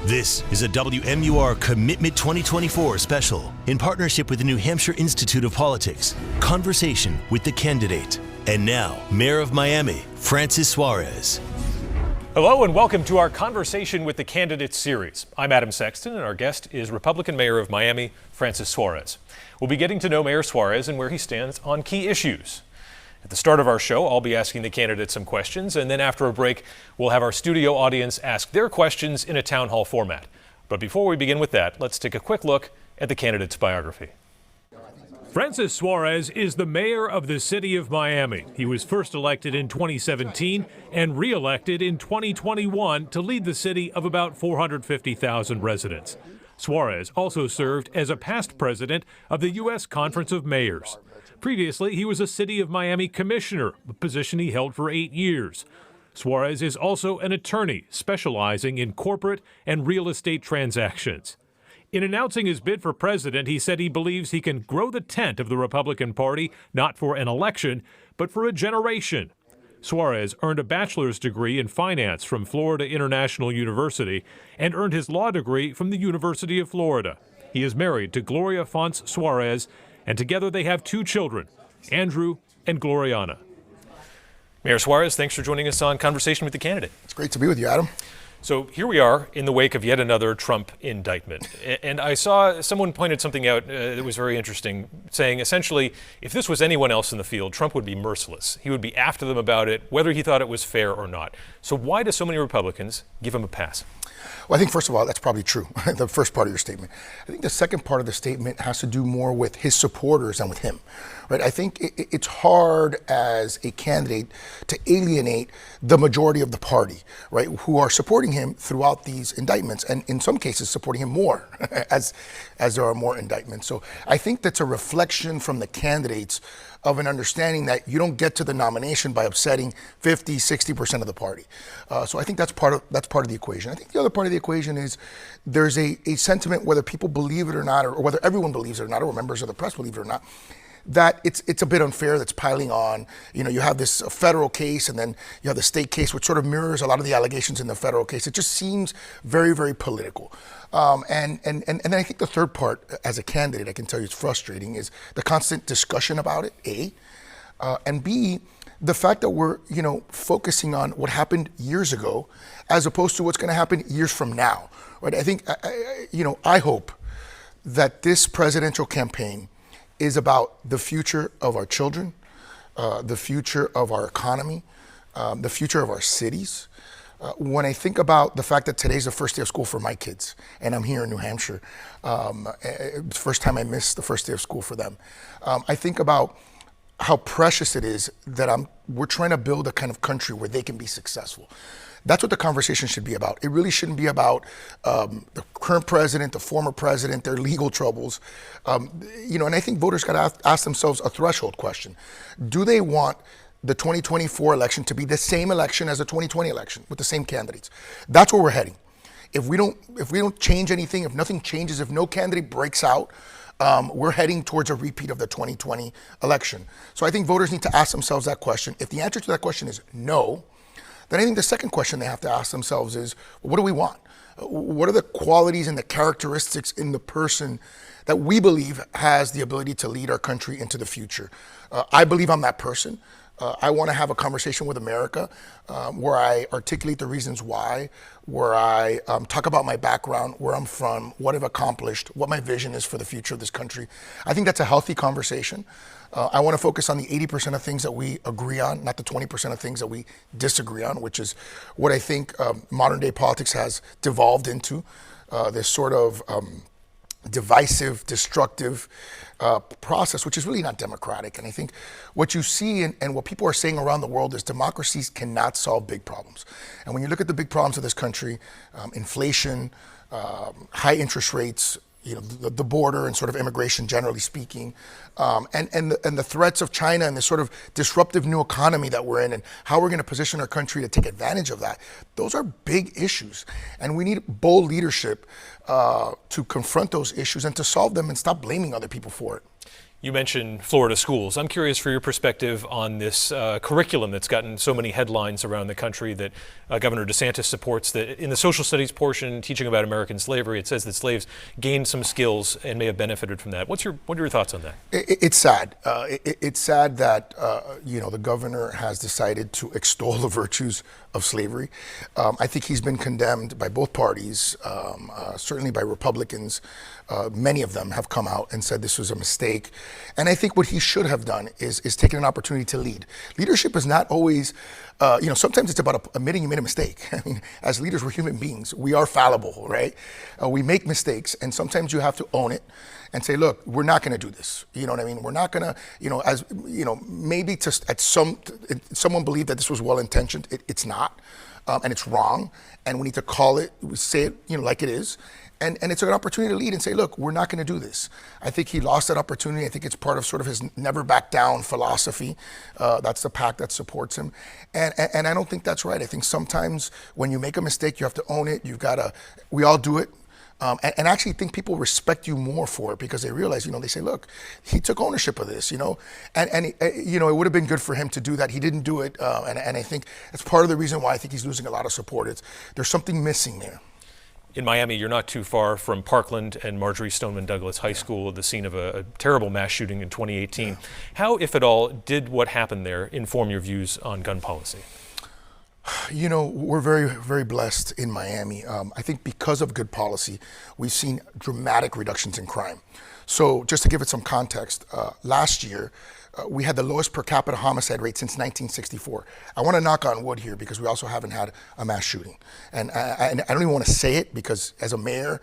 This is a WMUR Commitment 2024 special in partnership with the New Hampshire Institute of Politics, Conversation with the Candidate. And now, Mayor of Miami, Francis Suarez. Hello and welcome to our Conversation with the Candidate series. I'm Adam Sexton and our guest is Republican Mayor of Miami, Francis Suarez. We'll be getting to know Mayor Suarez and where he stands on key issues. At the start of our show, I'll be asking the candidates some questions, and then after a break, we'll have our studio audience ask their questions in a town hall format. But before we begin with that, let's take a quick look at the candidate's biography. Francis Suarez is the mayor of the city of Miami. He was first elected in 2017 and re-elected in 2021 to lead the city of about 450,000 residents. Suarez also served as a past president of the U.S. Conference of Mayors. Previously, he was a City of Miami commissioner, a position he held for 8 years. Suarez is also an attorney specializing in corporate and real estate transactions. In announcing his bid for president, he said he believes he can grow the tent of the Republican Party not for an election, but for a generation. Suarez earned a bachelor's degree in finance from Florida International University and earned his law degree from the University of Florida. He is married to Gloria Fonts Suarez, and together they have 2 children, Andrew and Gloriana. Mayor Suarez, thanks for joining us on Conversation with the Candidate. It's great to be with you, Adam. So here we are in the wake of yet another Trump indictment. And I saw someone pointed something out that was very interesting, saying essentially, if this was anyone else in the field, Trump would be merciless. He would be after them about it, whether he thought it was fair or not. So why do so many Republicans give him a pass? Well, I think, first of all, that's probably true, the first part of your statement. I think the second part of the statement has to do more with his supporters than with him, right? I think it's hard as a candidate to alienate the majority of the party, right, who are supporting him throughout these indictments, and in some cases supporting him more as there are more indictments. So I think that's a reflection from the candidates of an understanding that you don't get to the nomination by upsetting 50, 60% of the party. So I think that's part of the equation. I think the other part of the equation is there's a sentiment, whether people believe it or not, or whether everyone believes it or not, or members of the press believe it or not, that it's a bit unfair that's piling on. You know, you have this federal case and then you have the state case, which sort of mirrors a lot of the allegations in the federal case. It just seems very, very political. And then I think the third part, as a candidate, I can tell you it's frustrating, is the constant discussion about it, A, and B, the fact that we're, focusing on what happened years ago as opposed to what's going to happen years from now, right? I think, I hope that this presidential campaign is about the future of our children, the future of our economy, the future of our cities. When I think about the fact that today's the first day of school for my kids, and I'm here in New Hampshire, it's the first time I missed the first day of school for them. I think about how precious it is that we're trying to build a kind of country where they can be successful. That's what the conversation should be about. It really shouldn't be about the current president, the former president, their legal troubles. And I think voters got to ask themselves a threshold question. Do they want the 2024 election to be the same election as the 2020 election with the same candidates? That's where we're heading. If we don't change anything, if nothing changes, if no candidate breaks out, we're heading towards a repeat of the 2020 election. So I think voters need to ask themselves that question. If the answer to that question is no, then I think the second question they have to ask themselves is, what do we want? What are the qualities and the characteristics in the person that we believe has the ability to lead our country into the future? I believe I'm that person. I want to have a conversation with America where I articulate the reasons why, where I talk about my background, where I'm from, what I've accomplished, what my vision is for the future of this country. I think that's a healthy conversation. I want to focus on the 80% of things that we agree on, not the 20% of things that we disagree on, which is what I think modern day politics has devolved into, this sort of divisive, destructive process, which is really not democratic. And I think what you see and what people are saying around the world is democracies cannot solve big problems. And when you look at the big problems of this country, inflation, high interest rates, the border and sort of immigration, generally speaking, and the threats of China and the sort of disruptive new economy that we're in, and how we're going to position our country to take advantage of that. Those are big issues, and we need bold leadership to confront those issues and to solve them and stop blaming other people for it. You mentioned Florida schools. I'm curious for your perspective on this curriculum that's gotten so many headlines around the country that Governor DeSantis supports. That in the social studies portion, teaching about American slavery, it says that slaves gained some skills and may have benefited from that. What are your thoughts on that? It's sad. It's sad that the governor has decided to extol the virtues of slavery. I think he's been condemned by both parties, certainly by Republicans. Many of them have come out and said this was a mistake. And I think what he should have done is taken an opportunity to lead. Leadership is not always, sometimes it's about admitting you made a mistake. I mean, as leaders, we're human beings. We are fallible, right? We make mistakes, and sometimes you have to own it and say, look, we're not going to do this. You know what I mean? We're not going to, maybe someone believed that this was well-intentioned. It's not, and it's wrong. And we need to call it, say it, like it is. And it's an opportunity to lead and say, look, we're not going to do this. I think he lost that opportunity. I think it's part of sort of his never back down philosophy. That's the pact that supports him. And I don't think that's right. I think sometimes when you make a mistake, you have to own it. We all do it. And I actually think people respect you more for it because they realize, they say, look, he took ownership of this, and it would have been good for him to do that. He didn't do it. And I think that's part of the reason why I think he's losing a lot of support. There's something missing there. In Miami, you're not too far from Parkland and Marjorie Stoneman Douglas High School, the scene of a terrible mass shooting in 2018. Yeah. How, if at all, did what happened there inform your views on gun policy? We're very, very blessed in Miami. I think because of good policy, we've seen dramatic reductions in crime. So just to give it some context, last year, we had the lowest per capita homicide rate since 1964. I want to knock on wood here because we also haven't had a mass shooting. And I don't even want to say it because as a mayor,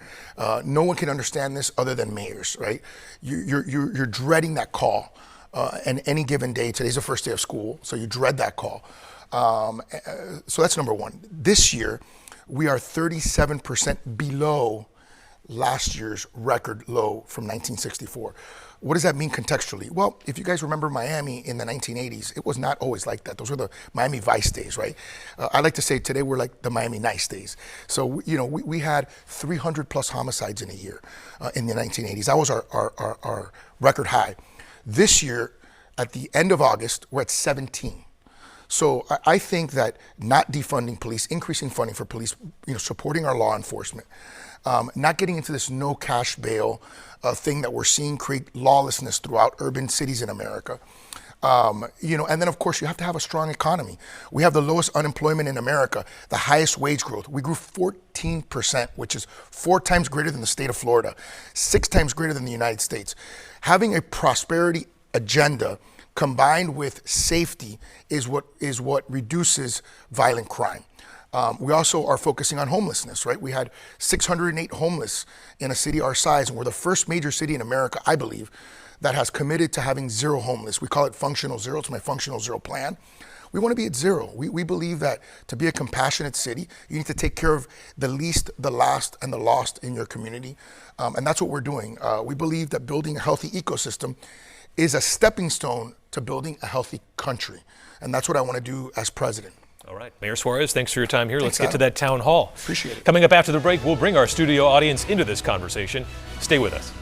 no one can understand this other than mayors, right? You're dreading that call. And any given day, today's the first day of school, so you dread that call. So that's number one. This year, we are 37% below last year's record low from 1964. What does that mean contextually? Well, if you guys remember Miami in the 1980s, it was not always like that. Those were the Miami Vice days, right? I like to say today we're like the Miami Nice days. So, we had 300 plus homicides in a year in the 1980s. That was our record high. This year, at the end of August, we're at 17. So I think that not defunding police, increasing funding for police, supporting our law enforcement, not getting into this no cash bail thing that we're seeing create lawlessness throughout urban cities in America. And then of course you have to have a strong economy. We have the lowest unemployment in America, the highest wage growth. We grew 14%, which is 4 times greater than the state of Florida, 6 times greater than the United States. Having a prosperity agenda combined with safety is what reduces violent crime. We also are focusing on homelessness, right? We had 608 homeless in a city our size, and we're the first major city in America, I believe, that has committed to having zero homeless. We call it Functional Zero. It's my Functional Zero plan. We want to be at zero. We believe that to be a compassionate city, you need to take care of the least, the last, and the lost in your community. And that's what we're doing. We believe that building a healthy ecosystem is a stepping stone to building a healthy country. And that's what I want to do as president. All right. Mayor Suarez, thanks for your time here. Thanks, Let's get to that town hall. Appreciate it. Coming up after the break, we'll bring our studio audience into this conversation. Stay with us.